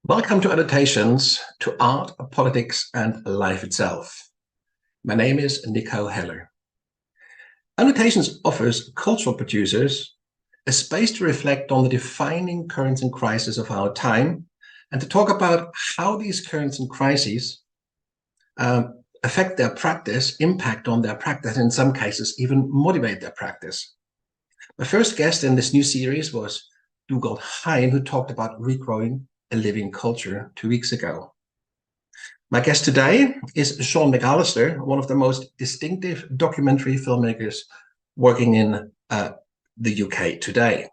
Welcome to Annotations, to Art, Politics, and Life itself. My name is Nico. Annotations offers cultural producers a space to reflect on the defining currents and crises of our time and to talk about how these currents and crises affect their practice, impact on their practice, and in some cases even motivate their practice. My first guest in this new series was Dougal Hine, who talked about regrowing a living culture 2 weeks ago. My guest today is Sean McAllister, one of the most distinctive documentary filmmakers working in the UK today.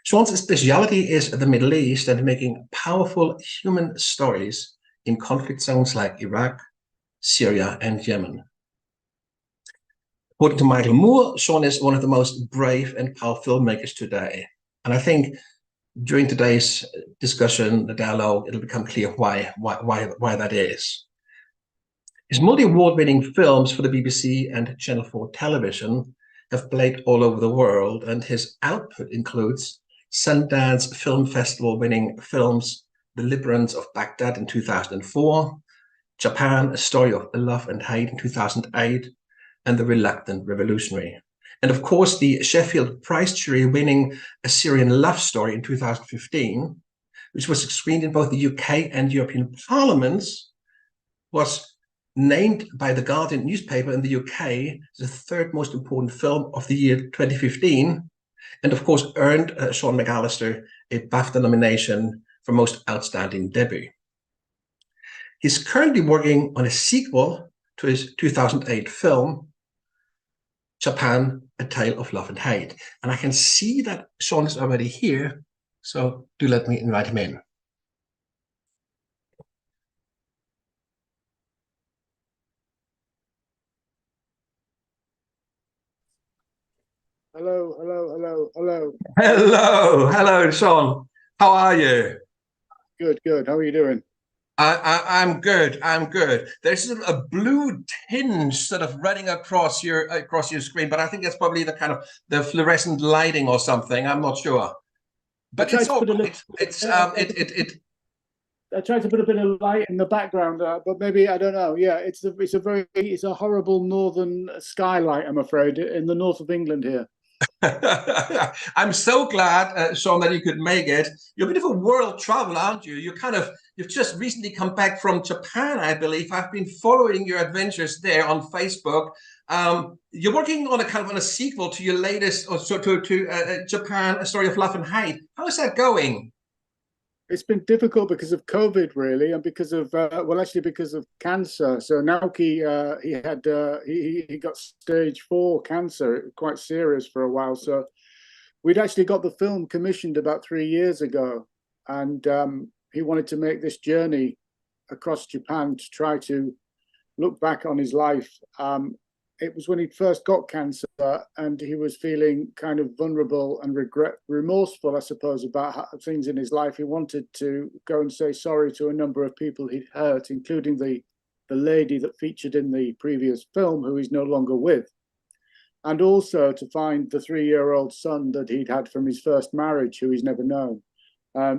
Sean's speciality is the Middle East and making powerful human stories in conflict zones like Iraq, Syria, and Yemen. According to Michael Moore, Sean is one of the most brave and powerful filmmakers today. And I think during today's discussion, the dialogue, it'll become clear why that is. His multi-award-winning films for the BBC and Channel 4 television have played all over the world, and his output includes Sundance Film Festival winning films The Liberace of Baghdad in 2004, Japan, A Story of Love and Hate in 2008, and The Reluctant Revolutionary. And of course, the Sheffield Prize jury winning A Syrian Love Story in 2015, which was screened in both the UK and European parliaments, was named by the Guardian newspaper in the UK as the third most important film of the year 2015, and of course earned Sean McAllister a BAFTA nomination for Most Outstanding Debut. He's currently working on a sequel to his 2008 film, Japan, A Tale of Love and Hate. And I can see that Sean is already here, so do let me invite him in. Hello, Sean. How are you? Good. How are you doing? I'm good. There's a blue tinge sort of running across your screen, but I think that's probably the kind of the fluorescent lighting or something. I'm not sure, but it's all right. I tried to put a bit of light in the background, but maybe I don't know. Yeah, it's a horrible northern skylight, I'm afraid, in the north of England here. I'm so glad, Sean, that you could make it. You're a bit of a world traveler, aren't you? You've just recently come back from Japan, I believe. I've been following your adventures there on Facebook. You're working on a sequel to your latest, to Japan, A Story of Love and Hate. How is that going? It's been difficult because of COVID, really, and because of because of cancer. So Naoki, he got stage 4 cancer, quite serious for a while. So we'd actually got the film commissioned about 3 years ago, and he wanted to make this journey across Japan to try to look back on his life. It was when he first got cancer, and he was feeling kind of vulnerable and remorseful, I suppose, about things in his life. He wanted to go and say sorry to a number of people he'd hurt, including the lady that featured in the previous film, who he's no longer with, and also to find the 3-year-old son that he'd had from his first marriage, who he's never known.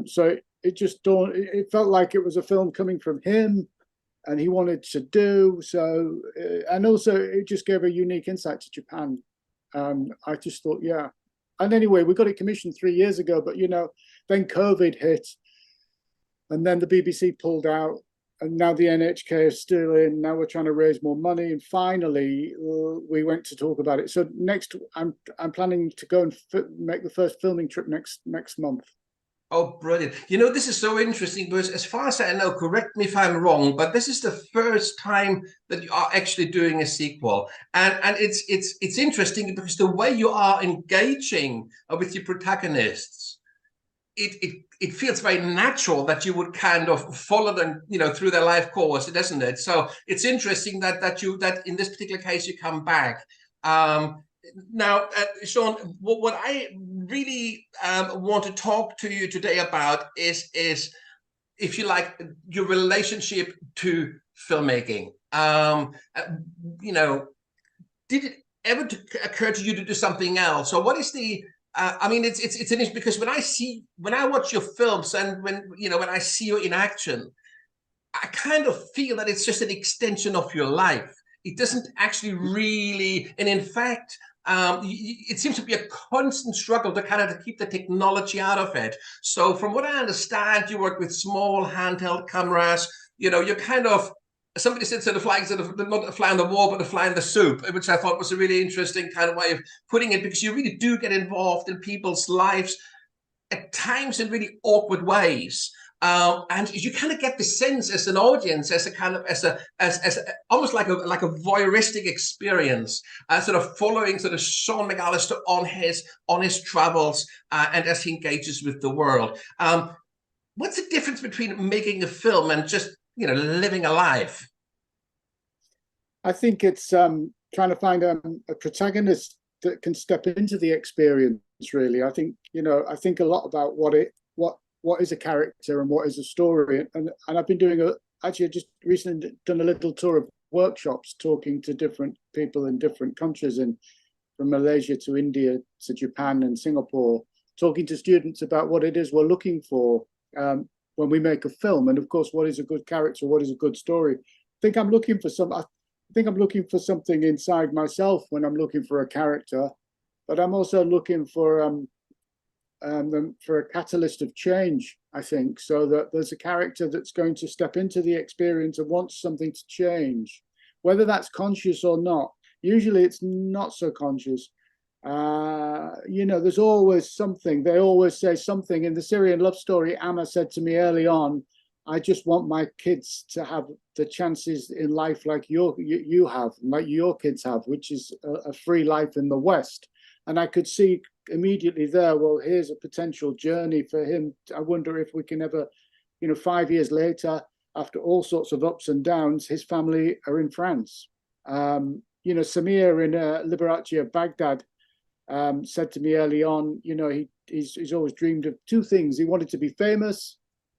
So it felt like it was a film coming from him, and he wanted to do so, and also it just gave a unique insight to Japan. I just thought, yeah. And anyway, we got it commissioned 3 years ago, but then COVID hit, and then the BBC pulled out, and now the NHK is still in. Now we're trying to raise more money, and finally we went to talk about it. So next, I'm planning to go and make the first filming trip next month. Oh, brilliant. This is so interesting because as far as I know, correct me if I'm wrong, but this is the first time that you are actually doing a sequel. And it's interesting because the way you are engaging with your protagonists, it feels very natural that you would kind of follow them, through their life course, doesn't it? So it's interesting that in this particular case you come back. Now, Sean, what I really want to talk to you today about is, if you like, your relationship to filmmaking. Did it ever occur to you to do something else? Or what is the I mean, it's an issue because when I watch your films and when I see you in action, I kind of feel that it's just an extension of your life. It doesn't actually really, and in fact, it seems to be a constant struggle to kind of to keep the technology out of it. So from what I understand, you work with small handheld cameras. You're kind of, somebody said sort of flying, sort of not a fly on the wall, but a fly in the soup, which I thought was a really interesting kind of way of putting it, because you really do get involved in people's lives at times in really awkward ways. And you kind of get the sense as an audience, as a kind of as almost like a voyeuristic experience, sort of following sort of Sean McAllister on his travels, and as he engages with the world. What's the difference between making a film and just living a life? I think it's trying to find a protagonist that can step into the experience. Really, I think I think a lot about what is a character and what is a story, and I've been doing actually I just recently done a little tour of workshops, talking to different people in different countries, and from Malaysia to India to Japan and Singapore, talking to students about what it is we're looking for when we make a film, and of course, what is a good character, what is a good story. I think I'm looking for something inside myself when I'm looking for a character, but I'm also looking for a catalyst of change, I think, so that there's a character that's going to step into the experience and wants something to change, whether that's conscious or not. Usually it's not so conscious. There's always something. They always say something. In the Syrian Love Story, Amma said to me early on, I just want my kids to have the chances in life like you have, like your kids have, which is a free life in the West. And I could see immediately there, well, here's a potential journey for him. I wonder if we can ever, 5 years later, after all sorts of ups and downs, his family are in France. Samir in Liberace of Baghdad said to me early on, he's always dreamed of two things. He wanted to be famous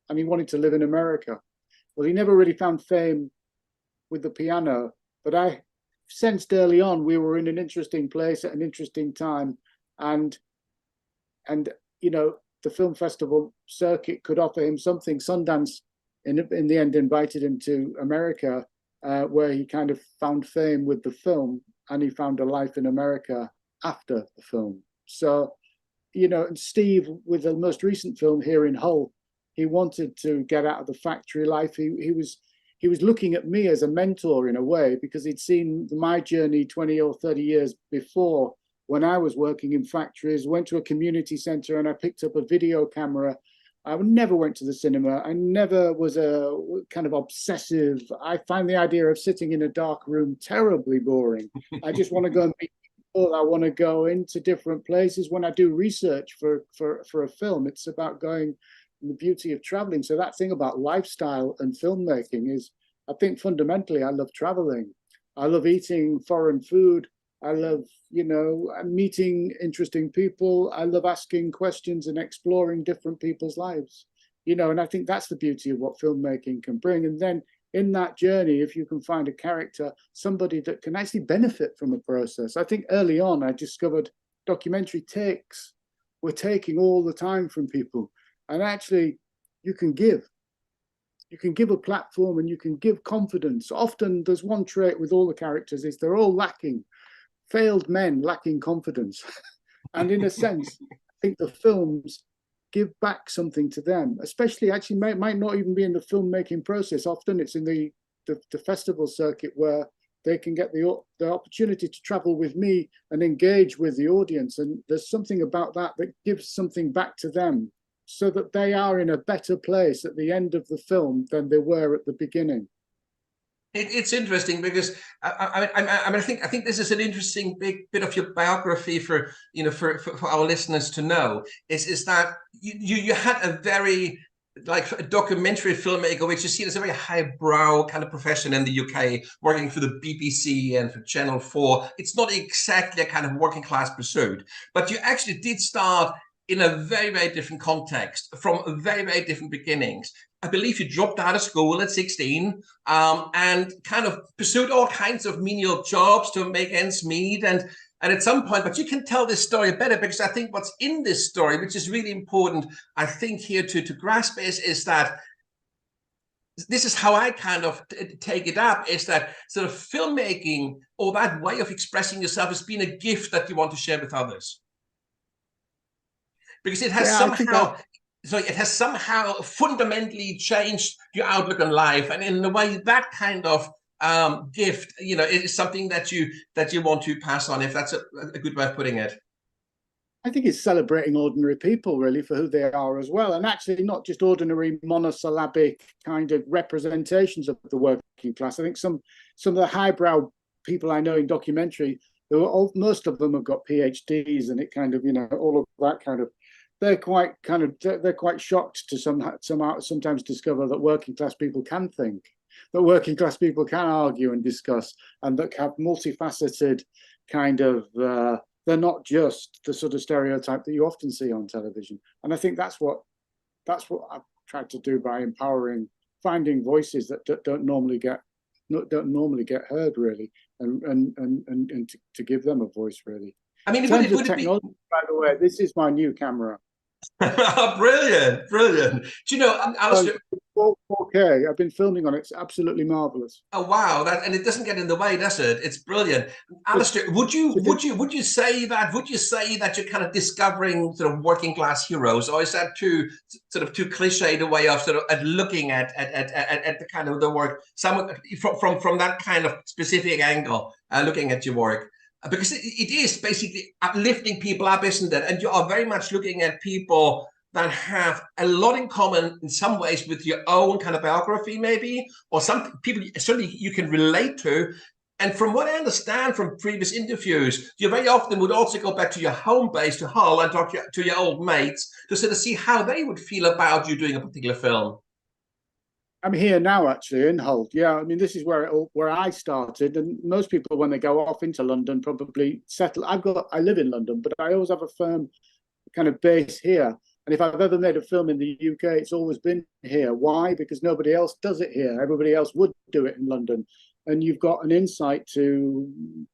and he wanted to live in America. Well, he never really found fame with the piano, but I sensed early on we were in an interesting place at an interesting time, and the film festival circuit could offer him something. Sundance in the end invited him to America, where he kind of found fame with the film, and he found a life in America after the film. So and Steve, with the most recent film here in Hull, he wanted to get out of the factory life. He was looking at me as a mentor in a way, because he'd seen my journey 20 or 30 years before, when I was working in factories, went to a community center and I picked up a video camera. I never went to the cinema. I never was a kind of obsessive. I find the idea of sitting in a dark room terribly boring. I just want to go and meet people. I want to go into different places. When I do research for a film, it's about going, the beauty of traveling. So that thing about lifestyle and filmmaking is, I think fundamentally, I love traveling. I love eating foreign food. I love, meeting interesting people. I love asking questions and exploring different people's lives, and I think that's the beauty of what filmmaking can bring. And then in that journey, if you can find a character, somebody that can actually benefit from a process. I think early on, I discovered documentary takes were taking all the time from people. And actually, you can give a platform and you can give confidence. Often there's one trait with all the characters, is they're all lacking, failed men lacking confidence. And in a sense, I think the films give back something to them, especially actually might not even be in the filmmaking process. Often it's in the festival circuit, where they can get the opportunity to travel with me and engage with the audience. And there's something about that gives something back to them, so that they are in a better place at the end of the film than they were at the beginning. It's interesting because I think this is an interesting big bit of your biography for our listeners to know, is that you had a very, like, a documentary filmmaker, which is seen as a very highbrow kind of profession in the UK, working for the BBC and for Channel 4. It's not exactly a kind of working class pursuit, but you actually did start in a very, very different context, from very, very different beginnings. I believe you dropped out of school at 16 and kind of pursued all kinds of menial jobs to make ends meet. And And at some point, but you can tell this story better, because I think what's in this story, which is really important, I think here to grasp, is that this is how I kind of take it up, is that sort of filmmaking, or that way of expressing yourself, has been a gift that you want to share with others. Because it has it has somehow fundamentally changed your outlook on life. And in a way, that kind of gift, you know, is something that you want to pass on, if that's a good way of putting it. I think it's celebrating ordinary people, really, for who they are as well. And actually not just ordinary monosyllabic kind of representations of the working class. I think some of the highbrow people I know in documentary, most of them have got PhDs, and it kind of, you know, all of that kind of, they're quite shocked to sometimes discover that working class people can think, that working class people can argue and discuss, and that have multifaceted kind of, they're not just the sort of stereotype that you often see on television. And I think that's what I've tried to do by empowering, finding voices that don't normally get heard, really, and to give them a voice, really. I mean, in terms of technology, by the way, this is my new camera. Brilliant. Do you know, Alistair, 4K. I've been filming on it. It's absolutely marvelous. Oh wow! And it doesn't get in the way, does it? It's brilliant. Alistair, would you say that you're kind of discovering sort of working class heroes, or is that too cliched a way of sort of looking at the kind of the work, some from that kind of specific angle, looking at your work? Because it is basically uplifting people up, isn't it? And you are very much looking at people that have a lot in common in some ways with your own kind of biography, maybe, or some people certainly you can relate to. And from what I understand from previous interviews, you very often would also go back to your home base, to Hull, and talk to your old mates to sort of see how they would feel about you doing a particular film. I'm here now, actually, in Hull. Yeah, I mean, this is where I started, and most people, when they go off into London, probably settle. I live in London, but I always have a firm kind of base here. And if I've ever made a film in the UK, it's always been here. Why? Because nobody else does it here. Everybody else would do it in London, and you've got an insight to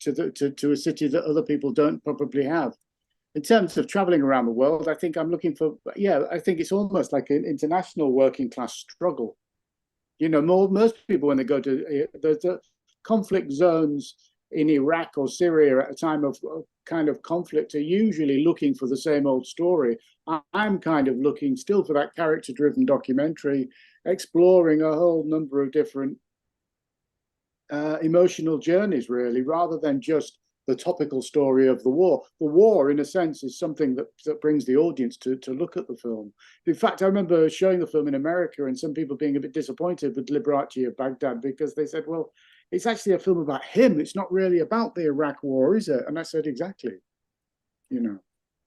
a city that other people don't probably have. In terms of traveling around the world, I think I'm looking for. Yeah, I think it's almost like an international working class struggle. You know, most people, when they go to the conflict zones in Iraq or Syria at a time of kind of conflict, are usually looking for the same old story. I'm kind of looking still for that character-driven documentary, exploring a whole number of different emotional journeys, really, rather than just the topical story of the war. The war, in a sense, is something that brings the audience to look at the film. In fact, I remember showing the film in America and some people being a bit disappointed with Liberace of Baghdad, because they said, well, it's actually a film about him. It's not really about the Iraq war, is it? And I said, exactly. You know.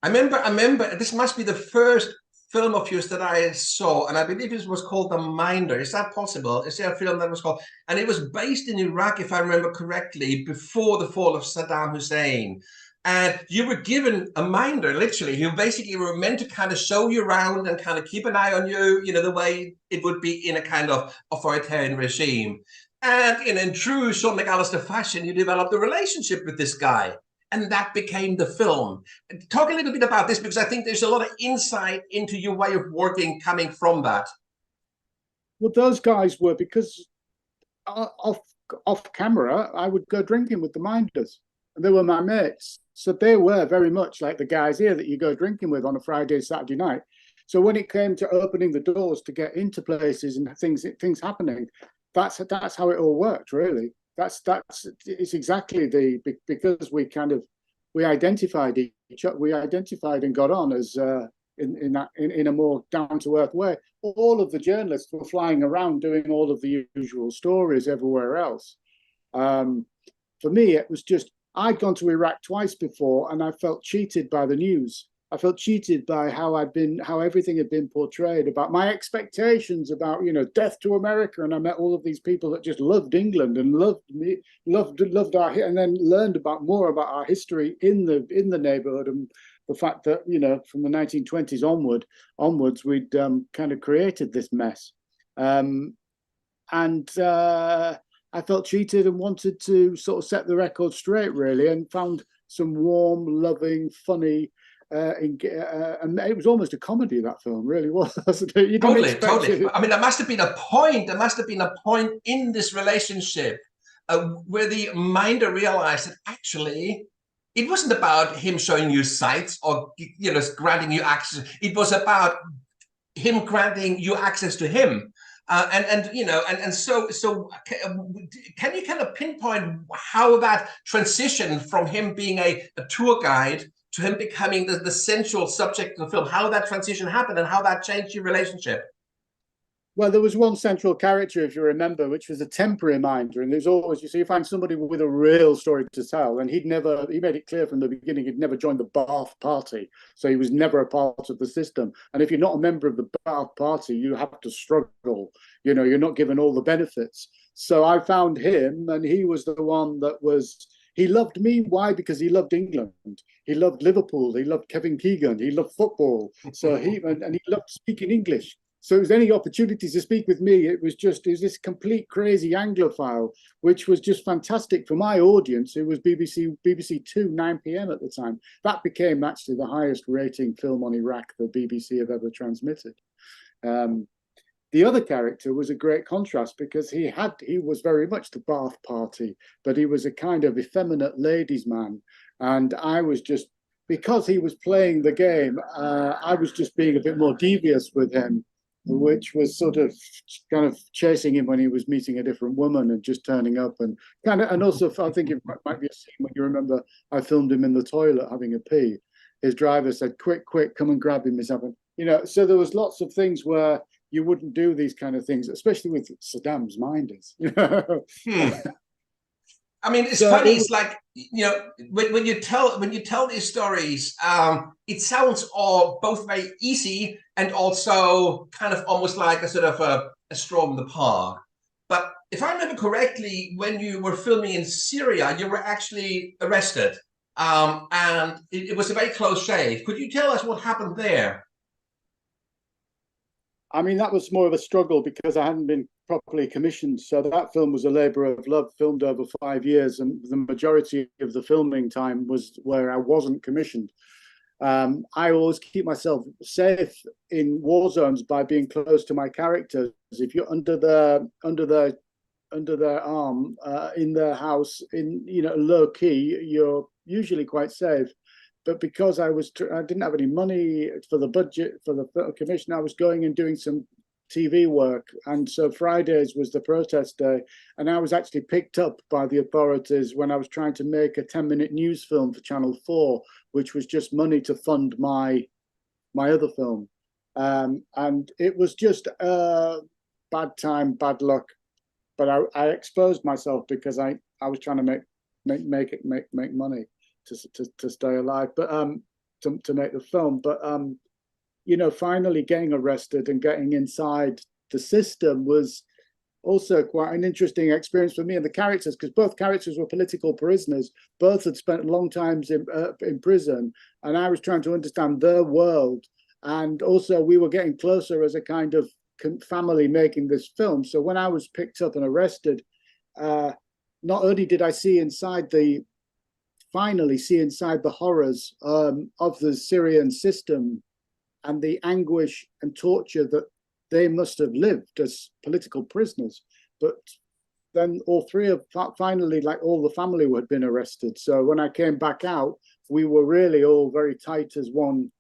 I remember this must be the first film of yours that I saw, and I believe it was called The Minder. Is that possible? Is there a film that was called? And it was based in Iraq, if I remember correctly, before the fall of Saddam Hussein. And you were given a minder, literally. You basically were meant to kind of show you around and kind of keep an eye on you, you know, the way it would be in a kind of authoritarian regime. And in true Sean McAllister fashion, you developed a relationship with this guy. And that became the film. Talk a little bit about this, because I think there's a lot of insight into your way of working coming from that. Well, those guys were, because off camera, I would go drinking with the Minders, and they were my mates. So they were very much like the guys here that you go drinking with on a Friday, Saturday night. So when it came to opening the doors to get into places and things happening, that's how it all worked, really. It's exactly because we identified each other, we identified and got on as in a more down to earth way. All of the journalists were flying around doing all of the usual stories everywhere else. For me, it was just, I'd gone to Iraq twice before, and I felt cheated by the news. I felt cheated by how everything had been portrayed, about my expectations about, you know, death to America. And I met all of these people that just loved England and loved me, loved our, and then learned more about our history in the neighborhood, and the fact that, you know, from the 1920s onwards, we'd kind of created this mess. And I felt cheated and wanted to sort of set the record straight, really, and found some warm, loving, funny. And it was almost a comedy. That film really was. You don't Totally, expect totally. it. I mean, there must have been a point. There must have been a point in this relationship where the minder realized that actually it wasn't about him showing you sights or granting you access. It was about him granting you access to him. So can you kind of pinpoint how that transition from him being a tour guide to him becoming the central subject of the film, how that transition happened and how that changed your relationship? Well, there was one central character, if you remember, which was a temporary minder. And there's always, you find somebody with a real story to tell. And he made it clear from the beginning, he'd never joined the Ba'ath Party. So he was never a part of the system. And if you're not a member of the Ba'ath Party, you have to struggle. You're not given all the benefits. So I found him, and he was the one that he loved me. Why? Because he loved England. He loved Liverpool. He loved Kevin Keegan. He loved football. So he loved speaking English. So it was any opportunity to speak with me. It was this complete crazy Anglophile, which was just fantastic for my audience. It was BBC Two, 9 p.m. at the time. That became actually the highest rating film on Iraq the BBC have ever transmitted. The other character was a great contrast because he was very much the Ba'ath Party, but he was a kind of effeminate ladies' man. And I was just, because he was playing the game, I was just being a bit more devious with him, which was sort of kind of chasing him when he was meeting a different woman and just turning up and also I think it might be a scene when you remember I filmed him in the toilet having a pee. His driver said, quick, come and grab him. He's having, so there was lots of things where you wouldn't do these kind of things, especially with Saddam's minders. I mean, it's funny. It's like, when you tell these stories, it sounds all both very easy and also kind of almost like a sort of a stroll in the park. But if I remember correctly, when you were filming in Syria, you were actually arrested, and it was a very close shave. Could you tell us what happened there? I mean, that was more of a struggle because I hadn't been properly commissioned. So that film was a labor of love, filmed over 5 years. And the majority of the filming time was where I wasn't commissioned. I always keep myself safe in war zones by being close to my characters. If you're under their arm, in their house, in low key, you're usually quite safe. But because I didn't have any money for the budget for the commission, I was going and doing some TV work. And so Fridays was the protest day. And I was actually picked up by the authorities when I was trying to make a 10-minute news film for Channel 4, which was just money to fund my other film. And it was just bad time, bad luck. But I exposed myself because I was trying to make money to stay alive, but to make the film. But finally getting arrested and getting inside the system was also quite an interesting experience for me and the characters, because both characters were political prisoners. Both had spent long times in prison, and I was trying to understand their world. And also we were getting closer as a kind of family making this film. So when I was picked up and arrested, not only did I finally see inside the horrors of the Syrian system and the anguish and torture that they must have lived as political prisoners. But then all three of finally, like all the family had been arrested. So when I came back out, we were really all very tight as one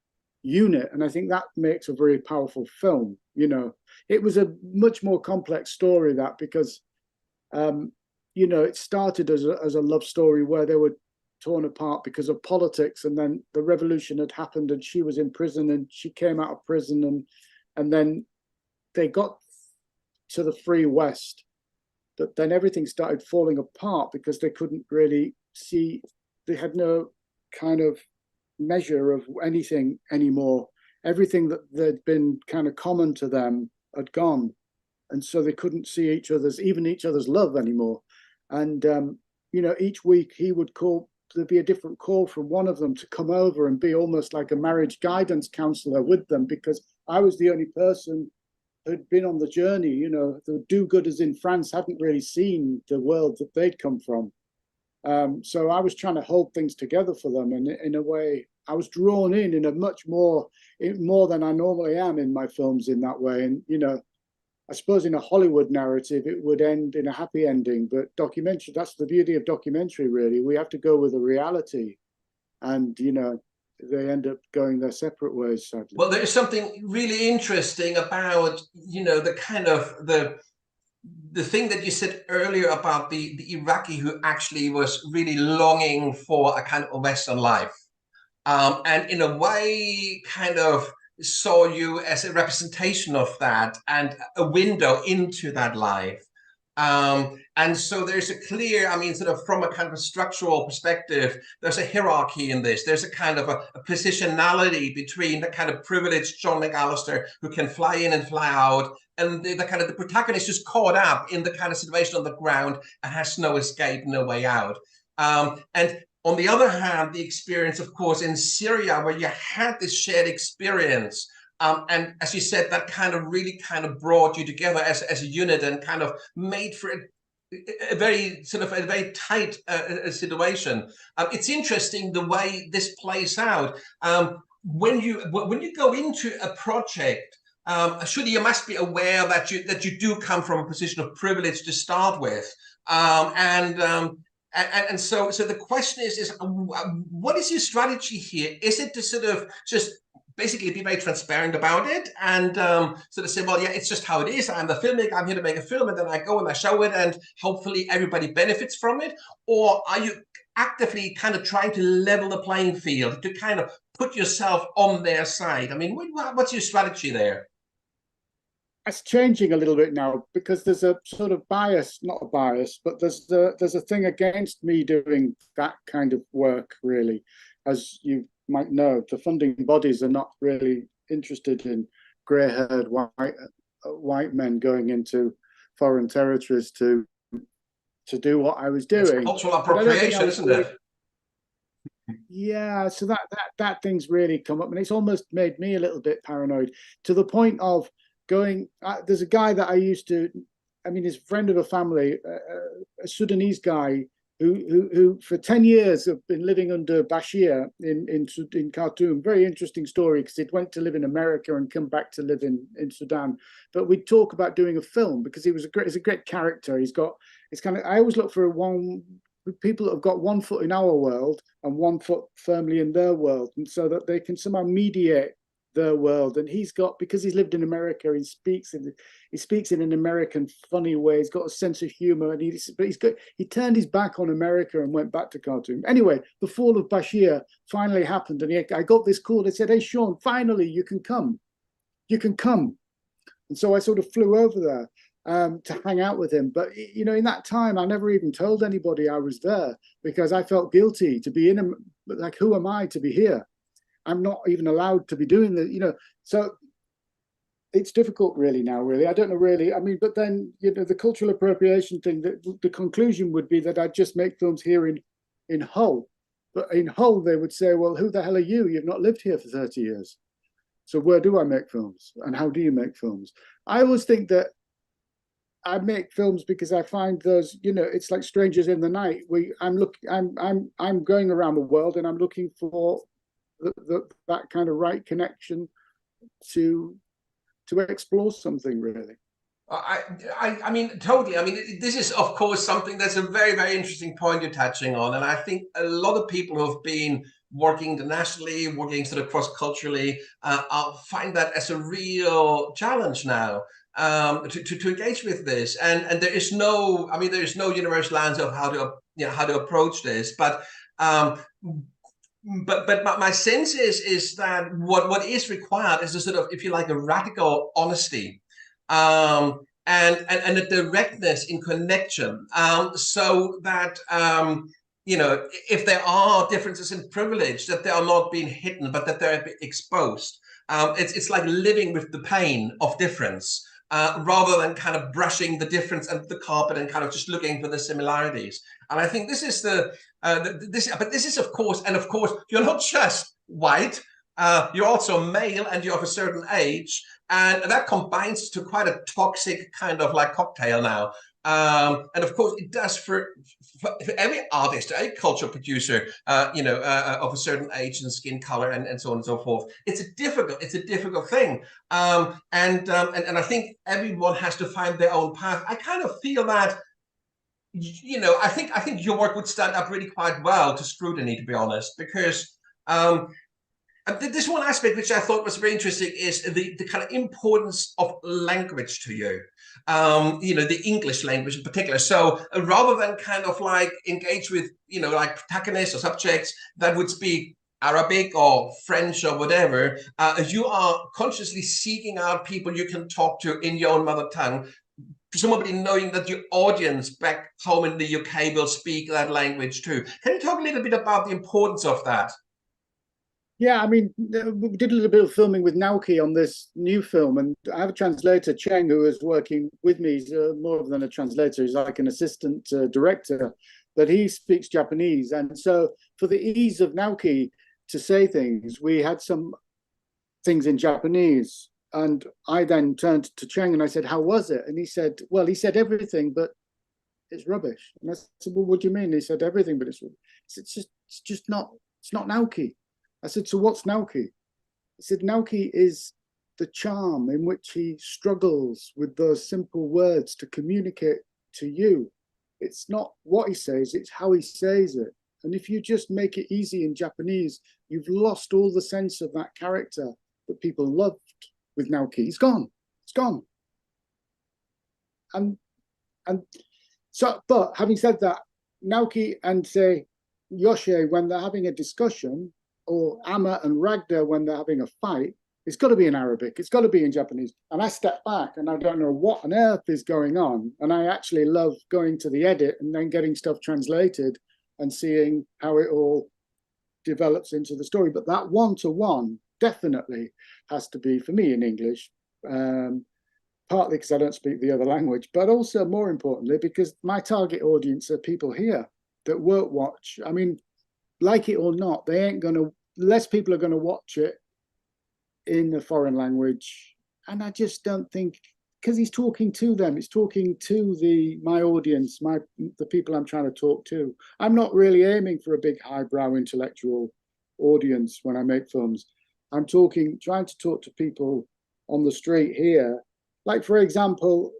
unit. And I think that makes a very powerful film. It was a much more complex story because, it started as a love story where they were torn apart because of politics, and then the revolution had happened and she was in prison and she came out of prison and then they got to the free West, but then everything started falling apart because they couldn't really see, they had no kind of measure of anything anymore. Everything that had been kind of common to them had gone, and so they couldn't see each other's love anymore. And each week he would call, there'd be a different call from one of them to come over and be almost like a marriage guidance counselor with them, because I was the only person who'd been on the journey. The do-gooders in France hadn't really seen the world that they'd come from. So I was trying to hold things together for them, and in a way, I was drawn in a much more than I normally am in my films in that way. And I suppose in a Hollywood narrative, it would end in a happy ending, but documentary, that's the beauty of documentary, really. We have to go with the reality, and they end up going their separate ways, sadly. Well, there's something really interesting about the kind of the thing that you said earlier about the Iraqi who actually was really longing for a kind of a Western life, and in a way kind of saw you as a representation of that and a window into that life. And so there's a clear, I mean, sort of from a kind of a structural perspective, there's a hierarchy in this. There's a kind of a positionality between the kind of privileged John McAllister who can fly in and fly out, and the kind of the protagonist just caught up in the kind of situation on the ground and has no escape, no way out. And on the other hand, the experience, of course, in Syria, where you had this shared experience, and as you said, that kind of really kind of brought you together as a unit and kind of made for a very sort of a very tight situation. It's interesting the way this plays out. When you go into a project, surely you must be aware that you do come from a position of privilege to start with, and so the question is what is your strategy here? Is it to sort of just basically be very transparent about it and sort of say, well, yeah, it's just how it is. I'm the filmmaker, I'm here to make a film, and then I go and I show it and hopefully everybody benefits from it? Or are you actively kind of trying to level the playing field, to kind of put yourself on their side? I mean, what's your strategy there? It's changing a little bit now because there's a sort of bias, not a bias, but there's a thing against me doing that kind of work, really. As you might know, the funding bodies are not really interested in grey-haired white men going into foreign territories to do what I was doing. It's cultural appropriation, isn't it? Yeah, so that thing's really come up, and it's almost made me a little bit paranoid, to the point of going. There's a guy that I used to, I mean, he's a friend of a family, a Sudanese guy who for 10 years have been living under Bashir in Khartoum. Very interesting story, because he went to live in America and come back to live in Sudan. But we'd talk about doing a film, because he's a great character. I always look for people that have got 1 foot in our world and 1 foot firmly in their world, and so that they can somehow mediate their world. And because he's lived in America, he speaks in an American funny way. He's got a sense of humor, and he turned his back on America and went back to Khartoum. Anyway, the fall of Bashir finally happened, and I got this call. They said, "Hey, Sean, finally you can come. And so I sort of flew over there to hang out with him. But in that time, I never even told anybody I was there, because I felt guilty to be in him. Like, who am I to be here? I'm not even allowed to be doing the, so it's difficult really now, really. I don't know really. I mean, but then, the cultural appropriation thing, the conclusion would be that I'd just make films here in Hull. But in Hull, they would say, well, who the hell are you? You've not lived here for 30 years. So where do I make films? And how do you make films? I always think that I make films because I find those, it's like strangers in the night. I'm going around the world, and I'm looking for that kind of right connection to explore something, really. I mean, totally. I mean, this is, of course, something that's a very, very interesting point you're touching on. And I think a lot of people who have been working internationally, working sort of cross-culturally, find that as a real challenge now, to engage with this. And there is no, I mean, there is no universal answer of how to approach this. But my sense is that what is required is a sort of, if you like, a radical honesty, and a directness in connection, so that if there are differences in privilege, that they are not being hidden, but that they're exposed. It's like living with the pain of difference, rather than kind of brushing the difference under the carpet and kind of just looking for the similarities. And I think this is but this is, of course, you're not just white, you're also male, and you're of a certain age, and that combines to quite a toxic kind of like cocktail now. And of course, it does for every artist, every culture producer, of a certain age and skin color and so on and so forth. It's a difficult thing. And I think everyone has to find their own path. I kind of feel that, I think your work would stand up really quite well to scrutiny, to be honest, because this one aspect which I thought was very interesting is the kind of importance of language to you, the English language in particular. So rather than kind of like engage with, like protagonists or subjects that would speak Arabic or French or whatever, you are consciously seeking out people you can talk to in your own mother tongue, presumably knowing that your audience back home in the UK will speak that language too. Can you talk a little bit about the importance of that? Yeah, I mean, we did a little bit of filming with Naoki on this new film, and I have a translator, Cheng, who is working with me. He's more than a translator; he's like an assistant director, but he speaks Japanese. And so, for the ease of Naoki to say things, we had some things in Japanese, and I then turned to Cheng and I said, "How was it?" And he said, "Well, he said everything, but it's rubbish." And I said, "Well, what do you mean?" He said, "Everything, but it's just not. It's not Naoki." I said, "So what's Naoki?" He said, "Naoki is the charm in which he struggles with those simple words to communicate to you. It's not what he says, it's how he says it. And if you just make it easy in Japanese, you've lost all the sense of that character that people loved with Naoki. He's gone. It's gone." And so, but having said that, Naoki and say Yoshe, when they're having a discussion, or Amma and Ragda when they're having a fight, it's got to be in Arabic, it's got to be in Japanese. And I step back and I don't know what on earth is going on. And I actually love going to the edit and then getting stuff translated and seeing how it all develops into the story. But that one-to-one definitely has to be, for me, in English, partly because I don't speak the other language, but also more importantly, because my target audience are people here that won't watch. I mean, like it or not, they ain't going to, less people are going to watch it in a foreign language. And I just don't think, because he's talking to them, he's talking to my audience, the people I'm trying to talk to. I'm not really aiming for a big highbrow intellectual audience when I make films. I'm trying to talk to people on the street here. Like, for example,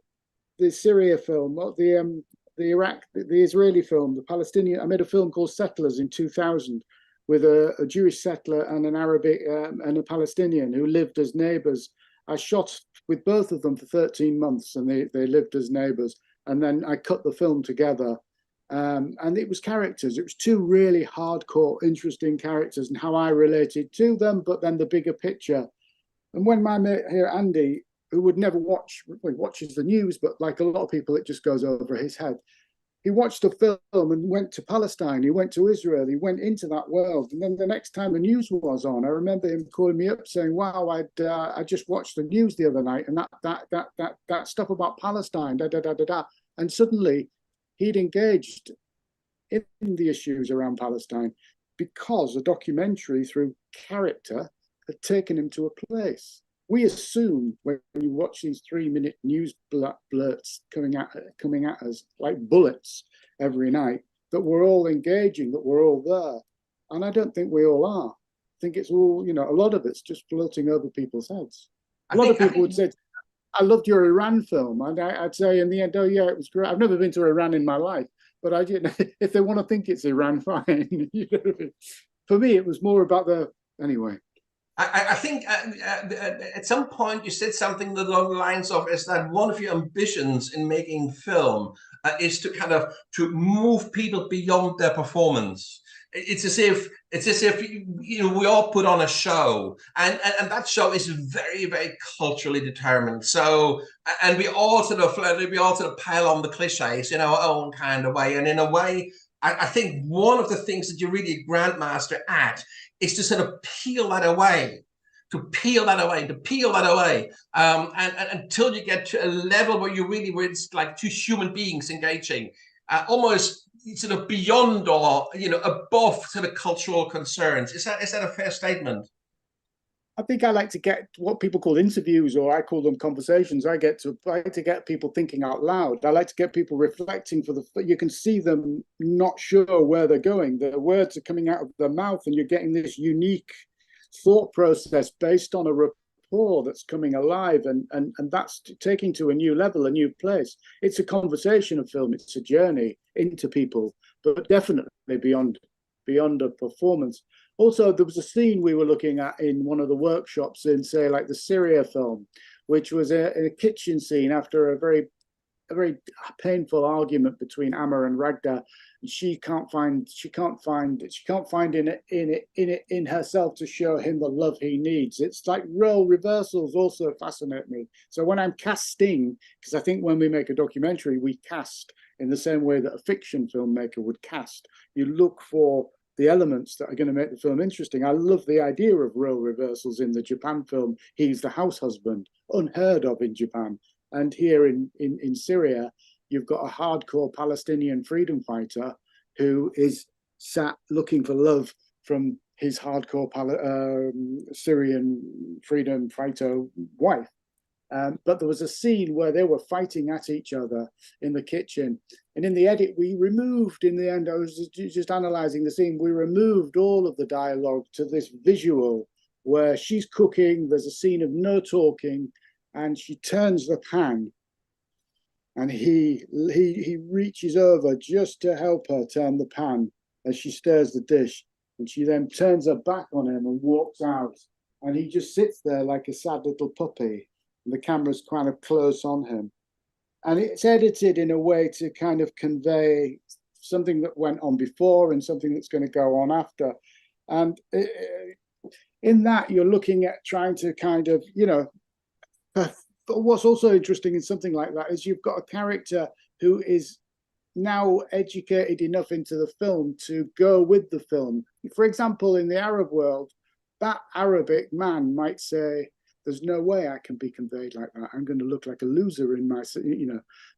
the Syria film, the Iraq, the Israeli film, the Palestinian. I made a film called Settlers in 2000 with a Jewish settler and an Arabic and a Palestinian who lived as neighbors. I shot with both of them for 13 months and they lived as neighbors. And then I cut the film together. And it was characters. It was two really hardcore, interesting characters and how I related to them, but then the bigger picture. And when my mate here, Andy, who would never watches the news, but like a lot of people, it just goes over his head. He watched the film and went to Palestine. He went to Israel. He went into that world. And then the next time the news was on, I remember him calling me up saying, "Wow, I just watched the news the other night, and that stuff about Palestine, da da da da da." And suddenly, he'd engaged in the issues around Palestine because a documentary through character had taken him to a place. We assume when you watch these 3-minute news blurts coming at us like bullets every night, that we're all engaging, that we're all there. And I don't think we all are. I think it's all, a lot of it's just floating over people's heads. A lot of people would say, "I loved your Iran film." And I'd say in the end, "Oh yeah, it was great. I've never been to Iran in my life, but I did." If they want to think it's Iran, fine. For me, it was more about anyway. I think at some point you said something along the lines of is that one of your ambitions in making film is to kind of to move people beyond their performance. It's as if we all put on a show, and that show is very, very culturally determined. So and we all sort of pile on the cliches in our own kind of way, and in a way, I think one of the things that you're really a grandmaster at is to sort of peel that away, and until you get to a level where where it's like two human beings engaging, almost sort of beyond or above sort of cultural concerns. Is that a fair statement? I think I like to get what people call interviews, or I call them conversations. I like to get people thinking out loud. I like to get people reflecting you can see them not sure where they're going. The words are coming out of their mouth, and you're getting this unique thought process based on a rapport that's coming alive, and that's taking to a new level, a new place. It's a conversation of film. It's a journey into people, but definitely beyond a performance. Also, there was a scene we were looking at in one of the workshops in, say, like the Syria film, which was a kitchen scene after a very painful argument between Amma and Ragda. She can't find in herself to show him the love he needs. It's like role reversals also fascinate me. So when I'm casting, because I think when we make a documentary, we cast in the same way that a fiction filmmaker would cast. You look for the elements that are going to make the film interesting. I love the idea of role reversals in the Japan film. He's the house husband, unheard of in Japan. And here in Syria, you've got a hardcore Palestinian freedom fighter who is sat looking for love from his hardcore Syrian freedom fighter wife. But there was a scene where they were fighting at each other in the kitchen. And in the edit, we removed, in the end, I was just analysing the scene, we removed all of the dialogue to this visual where she's cooking, there's a scene of no talking, and she turns the pan. And he reaches over just to help her turn the pan as she stirs the dish. And she then turns her back on him and walks out. And he just sits there like a sad little puppy. The camera's kind of close on him, and it's edited in a way to kind of convey something that went on before and something that's going to go on after. And in that, you're looking at trying to kind of, but what's also interesting in something like that is you've got a character who is now educated enough into the film to go with the film. For example, in the Arab world, that Arabic man might say, there's no way I can be conveyed like that. I'm going to look like a loser in my,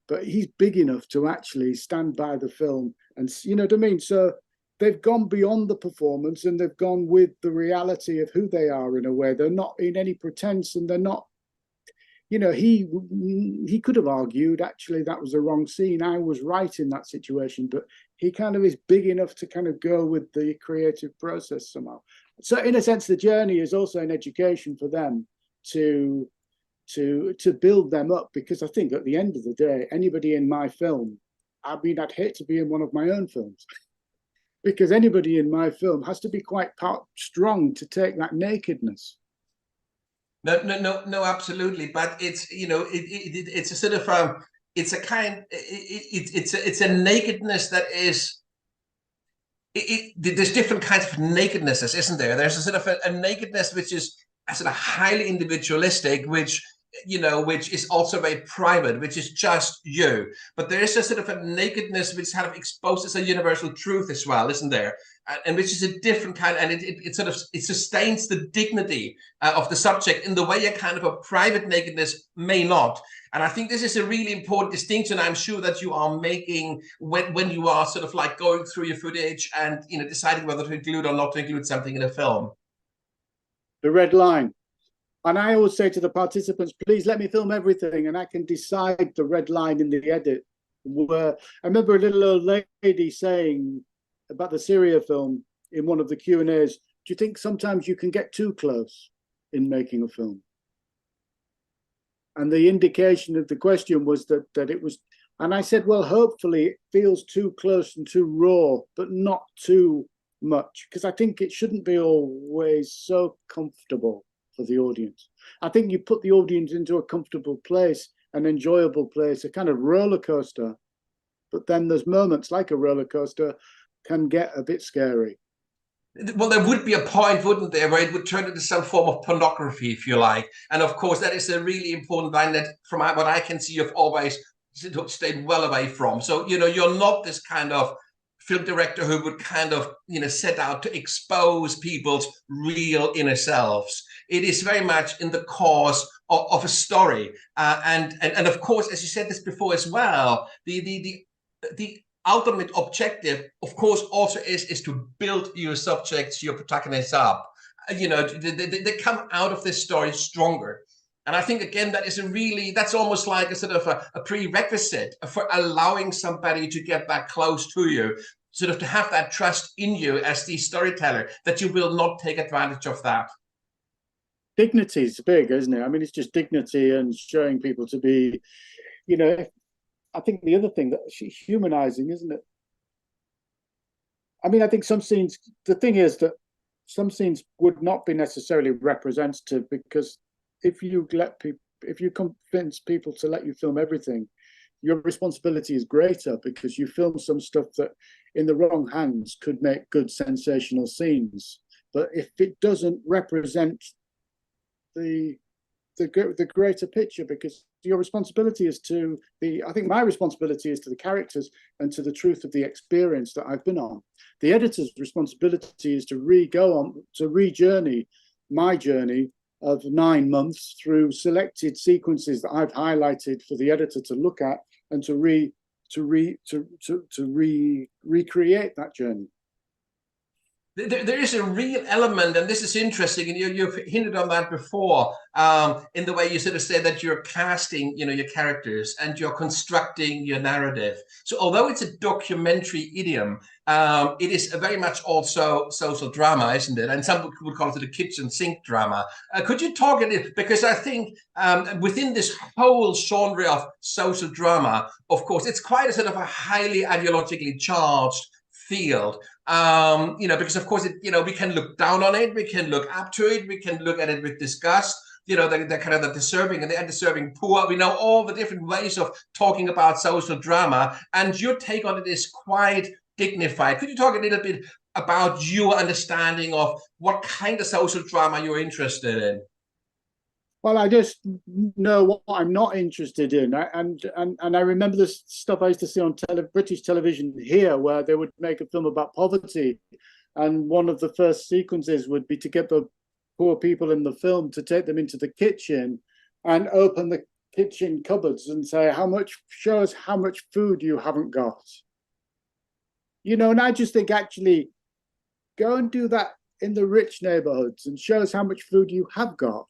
but he's big enough to actually stand by the film. And you know what I mean? So they've gone beyond the performance and they've gone with the reality of who they are in a way. They're not in any pretense, and they're not, he could have argued, actually, that was the wrong scene. I was right in that situation, but he kind of is big enough to kind of go with the creative process somehow. So in a sense, the journey is also an education for them to build them up, because I think at the end of the day, anybody in my film, I mean, I'd hate to be in one of my own films because anybody in my film has to be quite strong to take that nakedness. No, absolutely. But it's, it's a sort of it's a kind, it's a nakedness that is. There's different kinds of nakednesses, isn't there? There's a sort of a nakedness which is sort of highly individualistic, which is also very private, which is just you. But there is a sort of a nakedness which kind of exposes a universal truth as well, isn't there? And which is a different kind, and it sort of sustains the dignity of the subject in the way a kind of a private nakedness may not. And I think this is a really important distinction I'm sure that you are making when you are sort of like going through your footage and deciding whether to include or not to include something in a film. The red line. And I always say to the participants, please let me film everything and I can decide the red line in the edit. Where I remember a little old lady saying about the Syria film in one of the Q&As, do you think sometimes you can get too close in making a film? And the indication of the question was that it was, and I said, well, hopefully it feels too close and too raw, but not too much, because I think it shouldn't be always so comfortable for the audience. I think you put the audience into a comfortable place, an enjoyable place, a kind of roller coaster, but then there's moments like a roller coaster can get a bit scary. Well, there would be a point, wouldn't there, where it would turn into some form of pornography, if you like. And of course, that is a really important line that, from what I can see, you've always stayed well away from. So, you're not this kind of film director who would kind of, set out to expose people's real inner selves. It is very much in the cause of a story. And of course, as you said this before as well, the ultimate objective, of course, also is to build your subjects, your protagonists up. they come out of this story stronger. And I think, again, that is that's almost like a sort of a prerequisite for allowing somebody to get that close to you, sort of to have that trust in you as the storyteller, that you will not take advantage of that. Dignity is big, isn't it? I mean, it's just dignity and showing people to be, I think the other thing that humanizing, isn't it? I mean, I think some scenes, the thing is that some scenes would not be necessarily representative, because if you convince people to let you film everything, your responsibility is greater, because you film some stuff that in the wrong hands could make good sensational scenes. But if it doesn't represent the greater picture, because your responsibility is to I think my responsibility is to the characters and to the truth of the experience that I've been on. The editor's responsibility is to re-journey my journey of 9 months through selected sequences that I've highlighted for the editor to look at, and to recreate that journey. There is a real element, and this is interesting, and you've hinted on that before, in the way you sort of say that you're casting, your characters and you're constructing your narrative. So although it's a documentary idiom, it is very much also social drama, isn't it? And some would call it a kitchen sink drama. Could you talk a little, because I think within this whole genre of social drama, of course, it's quite a sort of a highly ideologically charged field, because of course, we can look down on it, we can look up to it, we can look at it with disgust, the kind of the deserving and the undeserving poor. We know all the different ways of talking about social drama, and your take on it is quite dignified. Could you talk a little bit about your understanding of what kind of social drama you're interested in? Well, I just know what I'm not interested in, and I remember the stuff I used to see on British television here, where they would make a film about poverty, and one of the first sequences would be to get the poor people in the film to take them into the kitchen and open the kitchen cupboards and say, show us how much food you haven't got. And I just think, actually, go and do that in the rich neighborhoods and show us how much food you have got.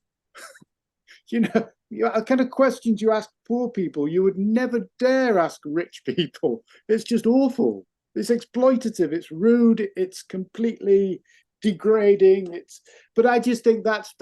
Kind of questions you ask poor people, you would never dare ask rich people. It's just awful. It's exploitative. It's rude. It's completely degrading. But I just think that's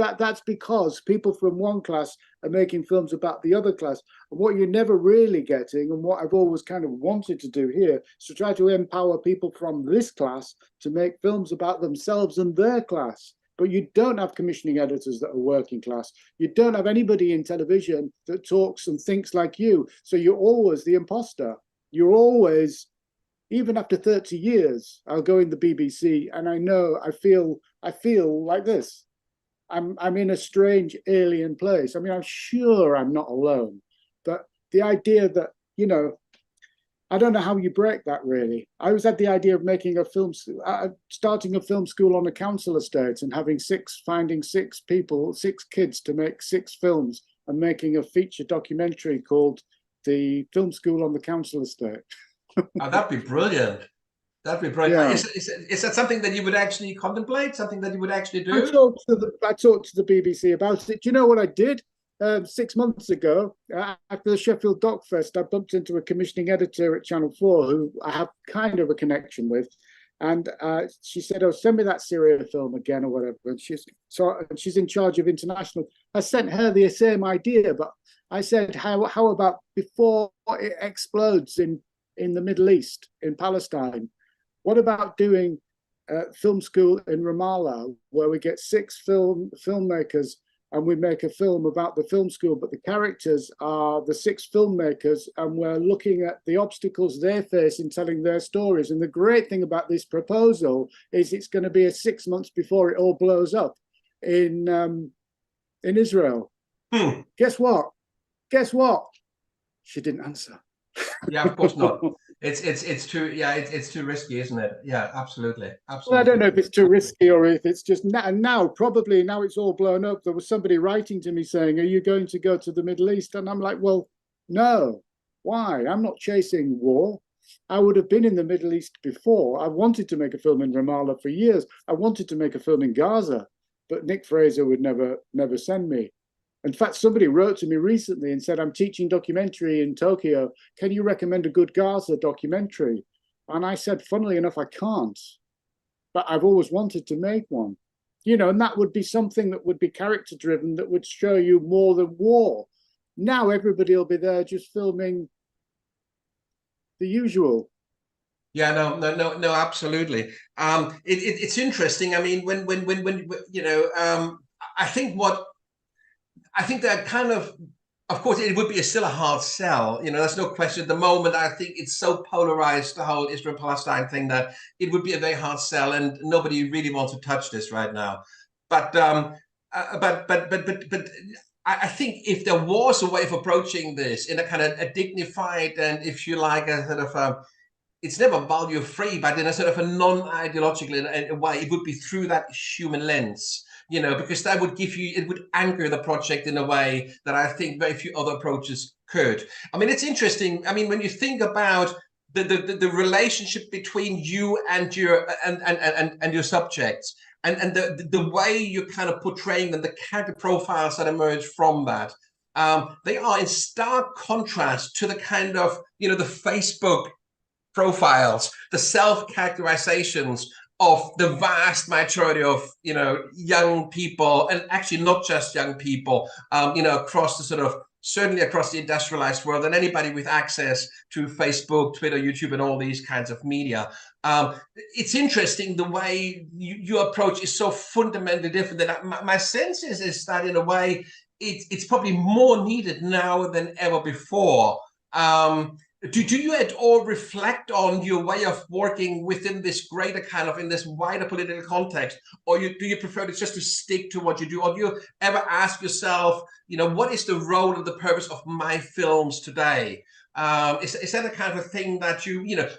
because people from one class are making films about the other class. And what you're never really getting, and what I've always kind of wanted to do here, is to try to empower people from this class to make films about themselves and their class. But you don't have commissioning editors that are working class. You don't have anybody in television that talks and thinks like you. So you're always the imposter. You're always, even after 30 years, I'll go in the BBC and I feel like this. I'm in a strange alien place. I mean, I'm sure I'm not alone. But the idea that, I don't know how you break that, really. I always had the idea of making starting a film school on a council estate and finding six kids to make 6 films, and making a feature documentary called The Film School on the Council Estate. Oh, that'd be brilliant. That'd be brilliant. Yeah. Is that something that you would actually contemplate? Something that you would actually do? I talked to the BBC about it. Do you know what I did? 6 months ago, after the Sheffield Doc Fest, I bumped into a commissioning editor at Channel 4 who I have kind of a connection with. And she said, "Oh, send me that Syria film again," or whatever. And she's in charge of international. I sent her the same idea, but I said, how about before it explodes in the Middle East, in Palestine, what about doing a film school in Ramallah, where we get 6 filmmakers and we make a film about the film school, but the characters are the 6 filmmakers, and we're looking at the obstacles they face in telling their stories. And the great thing about this proposal is it's going to be 6 months before it all blows up in Israel. Guess what? She didn't answer. Yeah, of course not. It's too risky, isn't it? Yeah, absolutely. Well, I don't know if it's too risky or if it's just now it's all blown up. There was somebody writing to me saying, "Are you going to go to the Middle East?" And I'm like, well, no. Why? I'm not chasing war. I would have been in the Middle East before. I wanted to make a film in Ramallah for years. I wanted to make a film in Gaza. but Nick Fraser would never send me. In fact, somebody wrote to me recently and said, I'm teaching documentary in Tokyo. Can you recommend a good Gaza documentary? And I said, funnily enough, I can't, but I've always wanted to make one. And that would be something that would be character driven, that would show you more than war. Now everybody will be there just filming the usual. Yeah, no, absolutely. It's interesting. I mean, when I think that kind of course, it would be still a hard sell. There's no question. At the moment, I think it's so polarized, the whole Israel-Palestine thing, that it would be a very hard sell, and nobody really wants to touch this right now. But I think if there was a way of approaching this in a kind of a dignified and, if you like, a sort of it's never value free, but in a sort of a non-ideological way, it would be through that human lens, because that would it would anchor the project in a way that I think very few other approaches could. I mean, it's interesting. I mean, when you think about the relationship between you and your subjects, and the way you're kind of portraying them, the character profiles that emerge from that, they are in stark contrast to the kind of, the Facebook profiles, the self-characterizations of the vast majority of young people, and actually not just young people, across the sort of, certainly across the industrialized world, and anybody with access to Facebook, Twitter, YouTube, and all these kinds of media. It's interesting the way your approach is so fundamentally different. That my sense is that in a way it's probably more needed now than ever before. Do you at all reflect on your way of working within this greater kind of, in this wider political context, or do you prefer to just to stick to what you do? Or do you ever ask yourself, what is the role and the purpose of my films today? Is that a kind of a thing that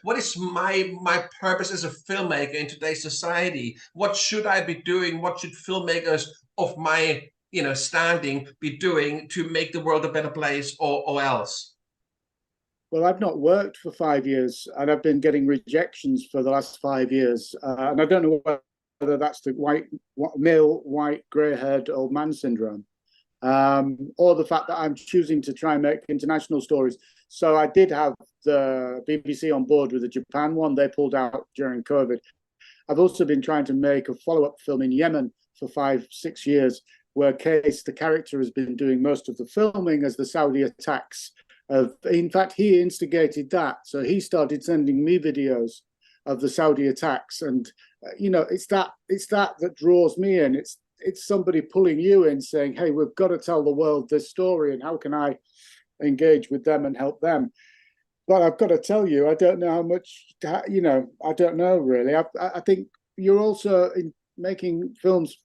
what is my purpose as a filmmaker in today's society? What should I be doing? What should filmmakers of my standing be doing to make the world a better place, or else? Well, I've not worked for 5 years, and I've been getting rejections for the last 5 years. And I don't know whether that's the male, white, grey-haired old man syndrome, or the fact that I'm choosing to try and make international stories. So I did have the BBC on board with the Japan one. They pulled out during COVID. I've also been trying to make a follow-up film in Yemen for 5-6 years, where Case, the character, has been doing most of the filming as the Saudi attacks. In fact, he instigated that. So he started sending me videos of the Saudi attacks. And, it's that draws me in. It's somebody pulling you in, saying, hey, we've got to tell the world this story, and how can I engage with them and help them? But I've got to tell you, I don't know how much, I don't know really. I think you're also, in making films,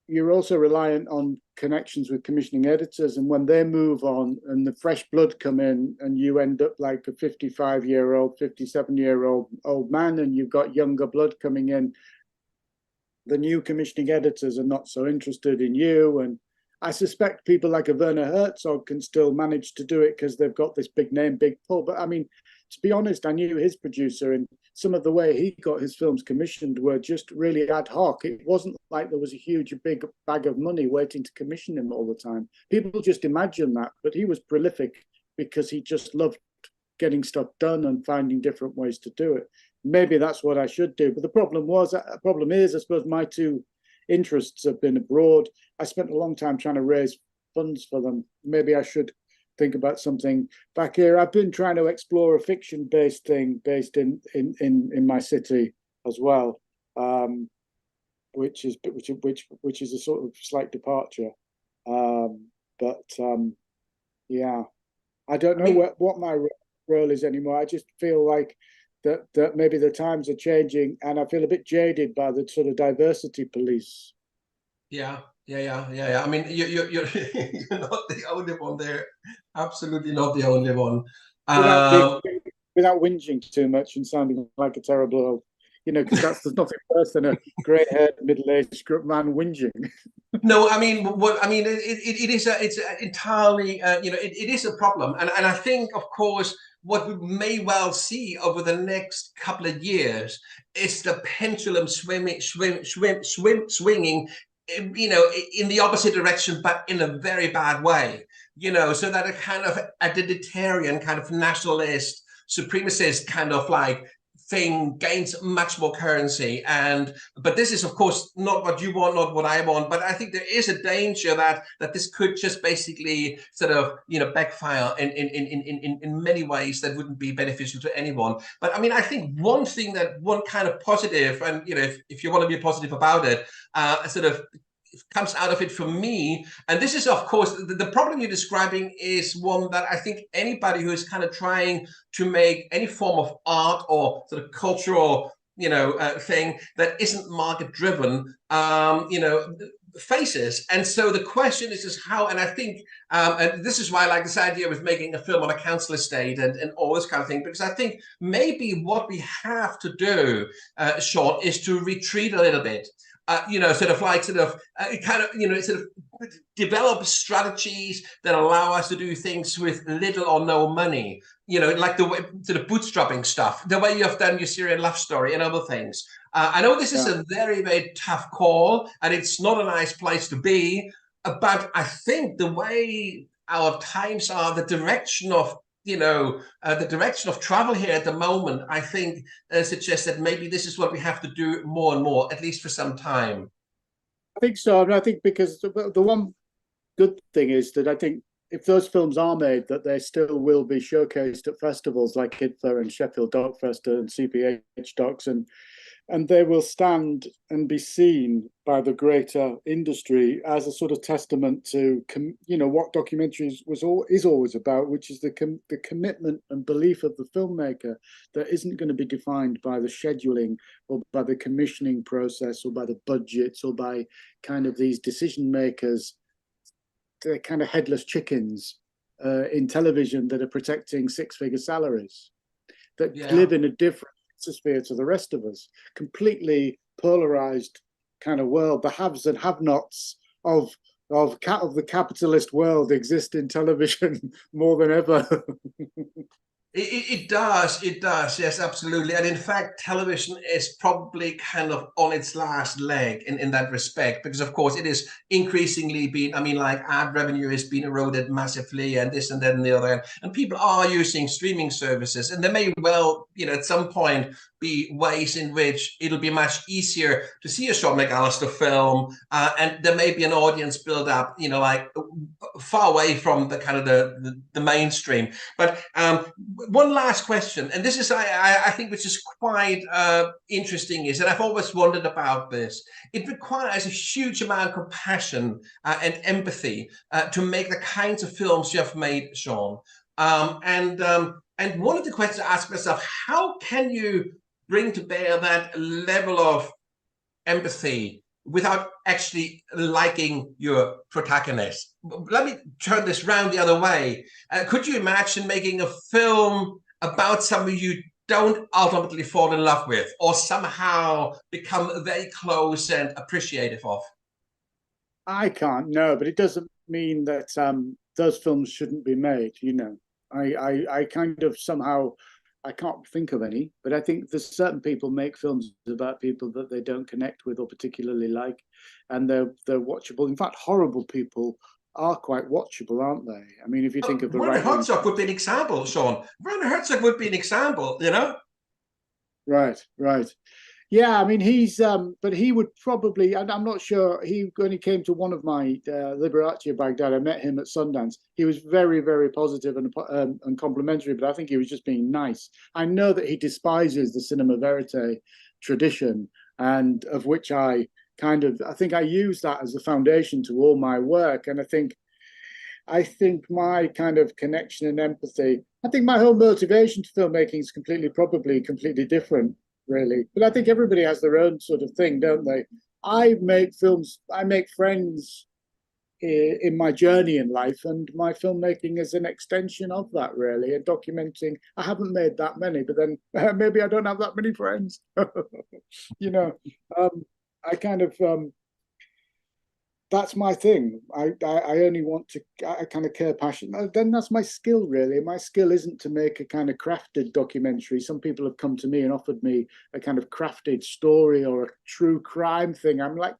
you're also reliant on connections with commissioning editors, and when they move on and the fresh blood come in, and you end up like a 55-year-old, 57-year-old old man, and you've got younger blood coming in, the new commissioning editors are not so interested in you. And I suspect people like a Werner Herzog can still manage to do it because they've got this big name, big pull. But I mean, to be honest, I knew his producer, and some of the way he got his films commissioned were just really ad hoc. It wasn't like there was a huge, big bag of money waiting to commission him all the time. People just imagine that, but he was prolific because he just loved getting stuff done and finding different ways to do it. Maybe that's what I should do. But the problem is, I suppose my two interests have been abroad. I spent a long time trying to raise funds for them. Maybe I should think about something back here. I've been trying to explore a fiction-based thing based in my city as well, which is a sort of slight departure. Yeah, I don't know what my role is anymore. I just feel like that maybe the times are changing, and I feel a bit jaded by the sort of diversity police. Yeah. I mean, you're not the only one there. Absolutely not the only one. Without whinging too much and sounding like a terrible old, because there's nothing worse than a grey-haired, middle-aged man whinging. No, I mean, it's entirely, it is a problem, and I think, of course, what we may well see over the next couple of years is the pendulum swinging in the opposite direction, but in a very bad way, so that a kind of identitarian, kind of nationalist, supremacist kind of like thing gains much more currency. But this is of course not what you want, not what I want, but I think there is a danger that this could just basically sort of backfire in many ways that wouldn't be beneficial to anyone. But I mean, I think one kind of positive, and if you want to be positive about it, sort of comes out of it for me, and this is of course the problem you're describing is one that I think anybody who is kind of trying to make any form of art or sort of cultural thing that isn't market driven faces. And so the question is how, and I think and this is why I like this idea of making a film on a council estate and all this kind of thing, because I think maybe what we have to do, Sean, is to retreat a little bit. Develop strategies that allow us to do things with little or no money, like the way sort of bootstrapping stuff, the way you have done your Syrian Love Story and other things. I know this is a very, very tough call, and it's not a nice place to be, but I think the way our times are, the direction of travel here at the moment, I think suggests that maybe this is what we have to do more and more, at least for some time. I think so. I mean, I think because the one good thing is that I think if those films are made, that they still will be showcased at festivals like IDFA and Sheffield Doc Fest and CPH Docs, and they will stand and be seen by the greater industry as a sort of testament to what documentaries is always about, which is the commitment and belief of the filmmaker that isn't going to be defined by the scheduling or by the commissioning process or by the budgets or by kind of these decision makers. They're kind of headless chickens in television that are protecting six-figure salaries that live in a different sphere to the rest of us, completely polarized kind of world. The haves and have-nots of the capitalist world exist in television more than ever. It does, yes, absolutely. And in fact, television is probably kind of on its last leg in that respect, because of course it is increasingly being, I mean, like ad revenue is being eroded massively and this and that and the other. And people are using streaming services, and there may well, at some point be ways in which it'll be much easier to see a Sean McAllister film, and there may be an audience build up, like far away from the kind of the mainstream. But one last question, and this is I think which is quite interesting, is that I've always wondered about this. It requires a huge amount of compassion and empathy to make the kinds of films you have made, Sean. And one of the questions I ask myself: how can you bring to bear that level of empathy without actually liking your protagonist? Let me turn this round the other way. Could you imagine making a film about somebody you don't ultimately fall in love with or somehow become very close and appreciative of? I can't, no, but it doesn't mean that those films shouldn't be made. I kind of somehow, I can't think of any, but I think there's certain people make films about people that they don't connect with or particularly like, and they're watchable. In fact, horrible people are quite watchable, aren't they? I mean, if you think of the Werner Herzog would be an example, Sean. Werner Herzog would be an example, Right. Yeah, I mean, but he would probably, and I'm not sure, when he came to one of my Liberace of Baghdad, I met him at Sundance. He was very, very positive and complimentary, but I think he was just being nice. I know that he despises the cinema verite tradition, and of which I think I use that as the foundation to all my work. And I think my kind of connection and empathy, I think my whole motivation to filmmaking is probably completely different, really. But I think everybody has their own sort of thing, don't they? I make films, I make friends in my journey in life, and my filmmaking is an extension of that, really, and documenting. I haven't made that many, but then maybe I don't have that many friends. I kind of that's my thing. I only want to, I kind of care passion. Then that's my skill, really. My skill isn't to make a kind of crafted documentary. Some people have come to me and offered me a kind of crafted story or a true crime thing. I'm like,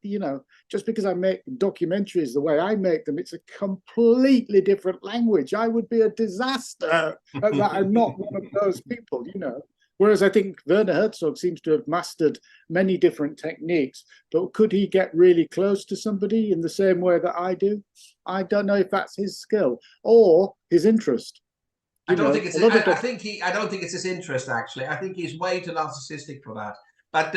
just because I make documentaries the way I make them, it's a completely different language. I would be a disaster at that. I'm not one of those people. Whereas I think Werner Herzog seems to have mastered many different techniques, but could he get really close to somebody in the same way that I do? I don't know if that's his skill or his interest. I don't think it's. I don't think it's his interest. Actually, I think he's way too narcissistic for that. But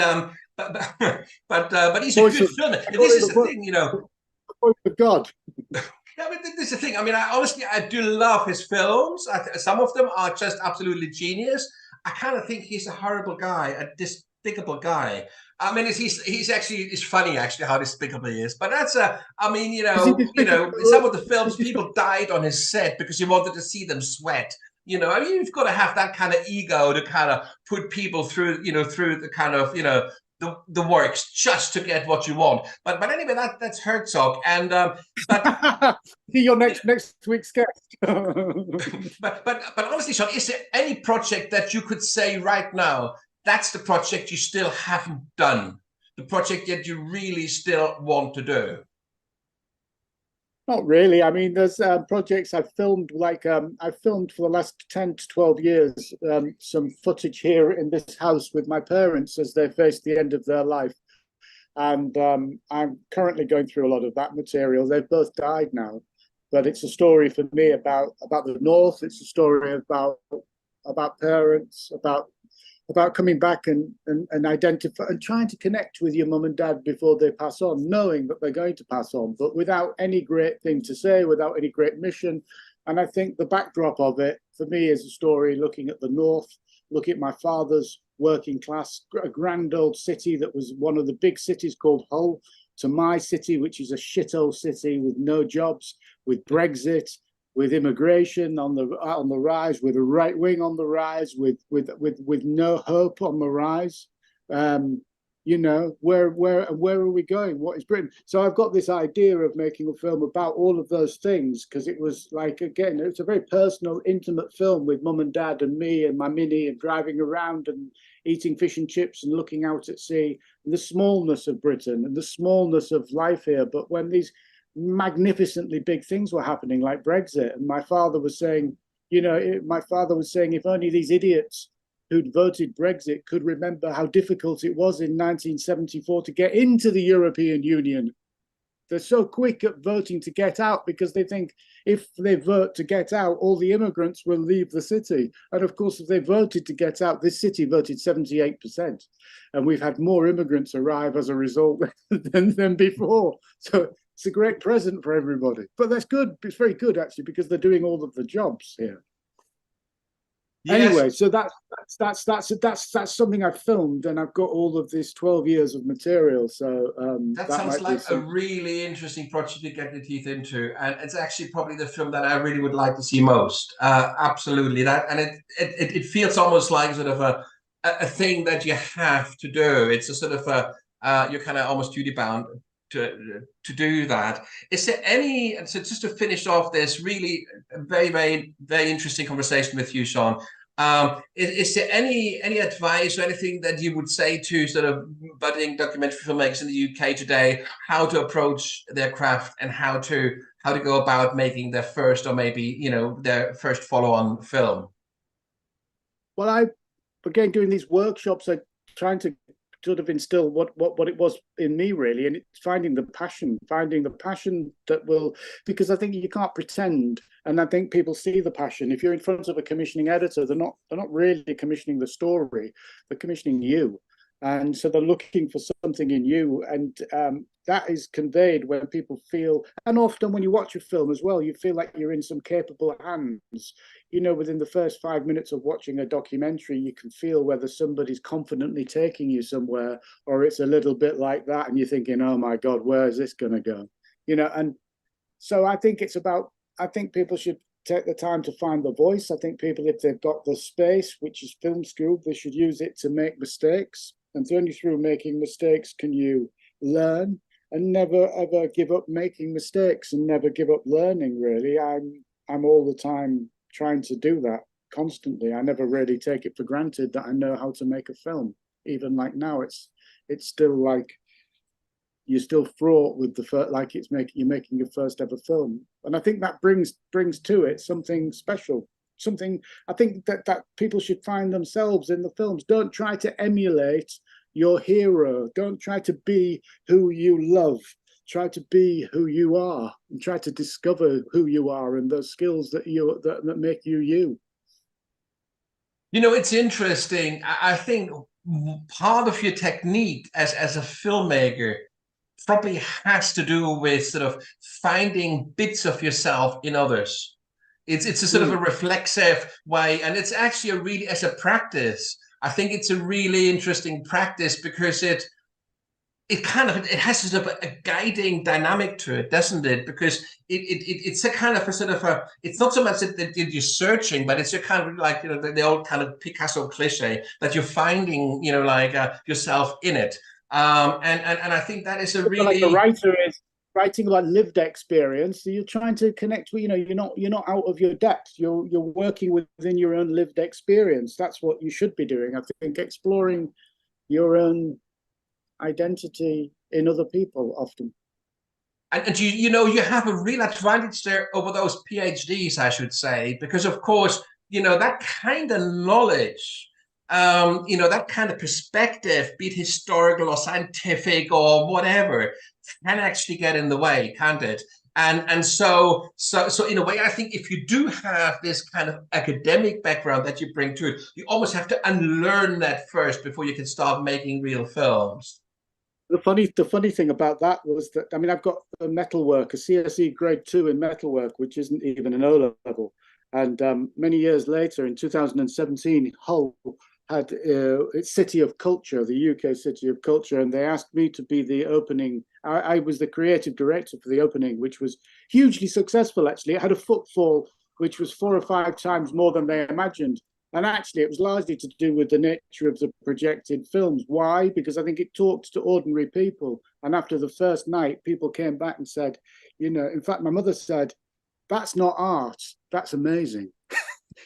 he's a good filmer. This is the thing, Of God. Yeah, but this is the thing. I mean, I do love his films. Some of them are just absolutely genius. I kind of think he's a horrible guy, a despicable guy. I mean, it's funny actually how despicable he is. But that's I mean, some of the films people died on his set because he wanted to see them sweat. I mean, you've got to have that kind of ego to kind of put people through, through the kind of, the works just to get what you want. But anyway, that's Herzog. And see your next week's guest. but honestly, Sean, is there any project that you could say right now that's the project you still haven't done, the project that you really still want to do? Not really. I mean, there's projects I've filmed, like I've filmed for the last 10 to 12 years, some footage here in this house with my parents as they face the end of their life. And I'm currently going through a lot of that material. They've both died now, but it's a story for me about the North. It's a story about parents, about coming back and identify and trying to connect with your mum and dad before they pass on, knowing that they're going to pass on, but without any great thing to say, without any great mission. And I think the backdrop of it for me is a story looking at the North, looking at my father's working class, a grand old city that was one of the big cities called Hull, to my city, which is a shithole city with no jobs, with Brexit, with immigration on the rise, with a right wing on the rise, with no hope on the rise. Where are we going? What is Britain? So I've got this idea of making a film about all of those things, because it was like, again, it's a very personal, intimate film with mum and dad and me and my Mini, and driving around and eating fish and chips and looking out at sea, and the smallness of Britain and the smallness of life here. But when these magnificently big things were happening, like Brexit, and my father was saying, if only these idiots who'd voted Brexit could remember how difficult it was in 1974 to get into the European Union. They're so quick at voting to get out because they think if they vote to get out, all the immigrants will leave the city. And of course, if they voted to get out, this city voted 78%. And we've had more immigrants arrive as a result than before. So it's a great present for everybody. But that's good. It's very good, actually, because they're doing all of the jobs here. Yes. Anyway, so that's something I've filmed, and I've got all of this 12 years of material. So that sounds like a really interesting project to get your teeth into, and it's actually probably the film that I really would like to see most. Absolutely, that, and it feels almost like sort of a thing that you have to do. It's a sort of you're kind of almost duty bound to do that. Is there any, so just to finish off this really very, very, very interesting conversation with you, Sean, is there any advice or anything that you would say to sort of budding documentary filmmakers in the UK today, how to approach their craft and how to go about making their first, or maybe, their first follow-on film? Well, again, doing these workshops, I'm trying to sort of instill what it was in me, really, and it's finding the passion that will, because I think you can't pretend, and I think people see the passion. If you're in front of a commissioning editor, they're not really commissioning the story, they're commissioning you, and so they're looking for something in you, and that is conveyed when people feel, and often when you watch a film as well, you feel like you're in some capable hands. Within the first 5 minutes of watching a documentary, you can feel whether somebody's confidently taking you somewhere, or it's a little bit like that, and you're thinking, oh my God, where is this going to go? And so I think I think people should take the time to find the voice. I think people, if they've got the space, which is film school, they should use it to make mistakes. And it's only through making mistakes can you learn. and never ever give up making mistakes and never give up learning. Really, I'm all the time trying to do that constantly. I never really take it for granted that I know how to make a film. Even like now, it's still like you're still fraught with the first, like you're making your first ever film, and I think that brings to it something special. Something I think that people should find themselves in the films. Don't try to emulate your hero. Don't try to be who you love. Try to be who you are, and try to discover who you are and those skills that make you you. You know, it's interesting. I think part of your technique as a filmmaker probably has to do with sort of finding bits of yourself in others. It's a sort of a reflexive way, and it's actually a really, as a practice, I think it's a really interesting practice because it kind of, it has sort of a guiding dynamic to it, doesn't it? Because it's a kind of a sort of a, it's not so much that you're searching, but it's a kind of like, you know, the old kind of Picasso cliche that you're finding, you know, like yourself in it. And I think that is a really, like a writer is writing about lived experience. So you're trying to connect with, you know, you're not out of your depth. You're working within your own lived experience. That's what you should be doing. I think exploring your own identity in other people often. and you know, you have a real advantage there over those PhDs, I should say, because of course, you know, that kind of knowledge, you know, that kind of perspective, be it historical or scientific or whatever, can actually get in the way, can't it? And so in a way, I think if you do have this kind of academic background that you bring to it, you almost have to unlearn that first before you can start making real films. The funny thing about that was that, I mean, I've got a metalwork, a CSE grade 2 in metalwork, which isn't even an O level. And many years later, in 2017, Hull had its City of Culture, the UK City of Culture, and they asked me to be the opening. I was the creative director for the opening, which was hugely successful, actually. It had a footfall which was 4 or 5 times more than they imagined. And actually, it was largely to do with the nature of the projected films. Why? Because I think it talked to ordinary people. And after the first night, people came back and said, you know, in fact, my mother said, that's not art, that's amazing.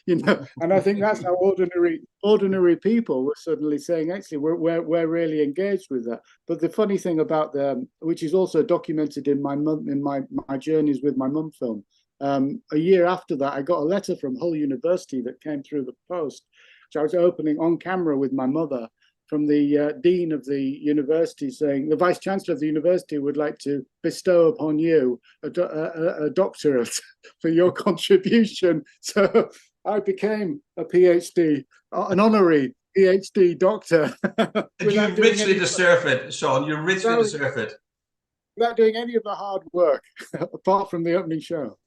You know, and I think that's how ordinary people were suddenly saying, actually, we're really engaged with that. But the funny thing about them, which is also documented in my journeys with my mum film, a year after that, I got a letter from Hull University that came through the post, which I was opening on camera with my mother, from the dean of the university, saying the vice chancellor of the university would like to bestow upon you a doctorate for your contribution. So I became a PhD, an honorary PhD doctor. You richly deserve it, Sean. You richly deserve it. Without doing any of the hard work, apart from the opening show.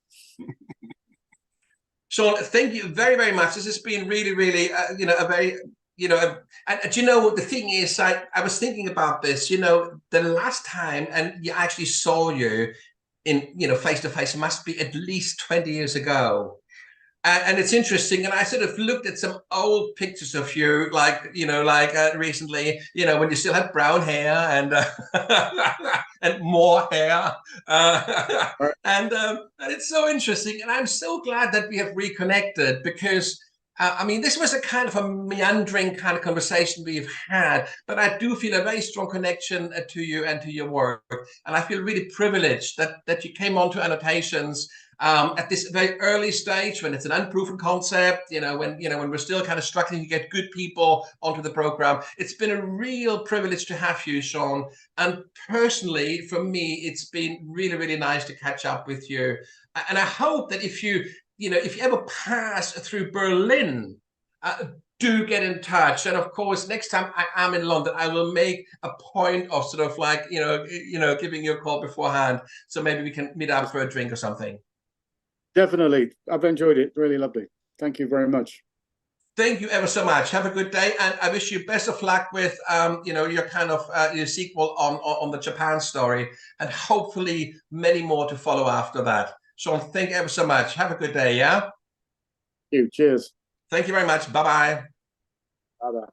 Sean, thank you very, very much. This has been really, really, you know, a very, you know, and you know, the thing is, I was thinking about this, you know, the last time, and you actually saw you in, you know, face to face, must be at least 20 years ago. And it's interesting, and I sort of looked at some old pictures of you, like, you know, like recently, you know, when you still had brown hair and and more hair, and it's so interesting, and I'm so glad that we have reconnected because I mean, this was a kind of a meandering kind of conversation we've had, but I do feel a very strong connection to you and to your work, and I feel really privileged that you came on to Annotations at this very early stage when it's an unproven concept, you know, when we're still kind of struggling to get good people onto the program. It's been a real privilege to have you, Sean. And personally, for me, it's been really, really nice to catch up with you. And I hope that if you ever pass through Berlin, do get in touch. And of course, next time I am in London, I will make a point of sort of like, giving you a call beforehand. So maybe we can meet up for a drink or something. Definitely. I've enjoyed it. Really lovely. Thank you very much. Thank you ever so much. Have a good day, and I wish you best of luck with your kind of your sequel on the Japan story, and hopefully many more to follow after that. Sean, thank you ever so much. Have a good day. Yeah. Thank you. Cheers. Thank you very much. Bye bye. Bye bye.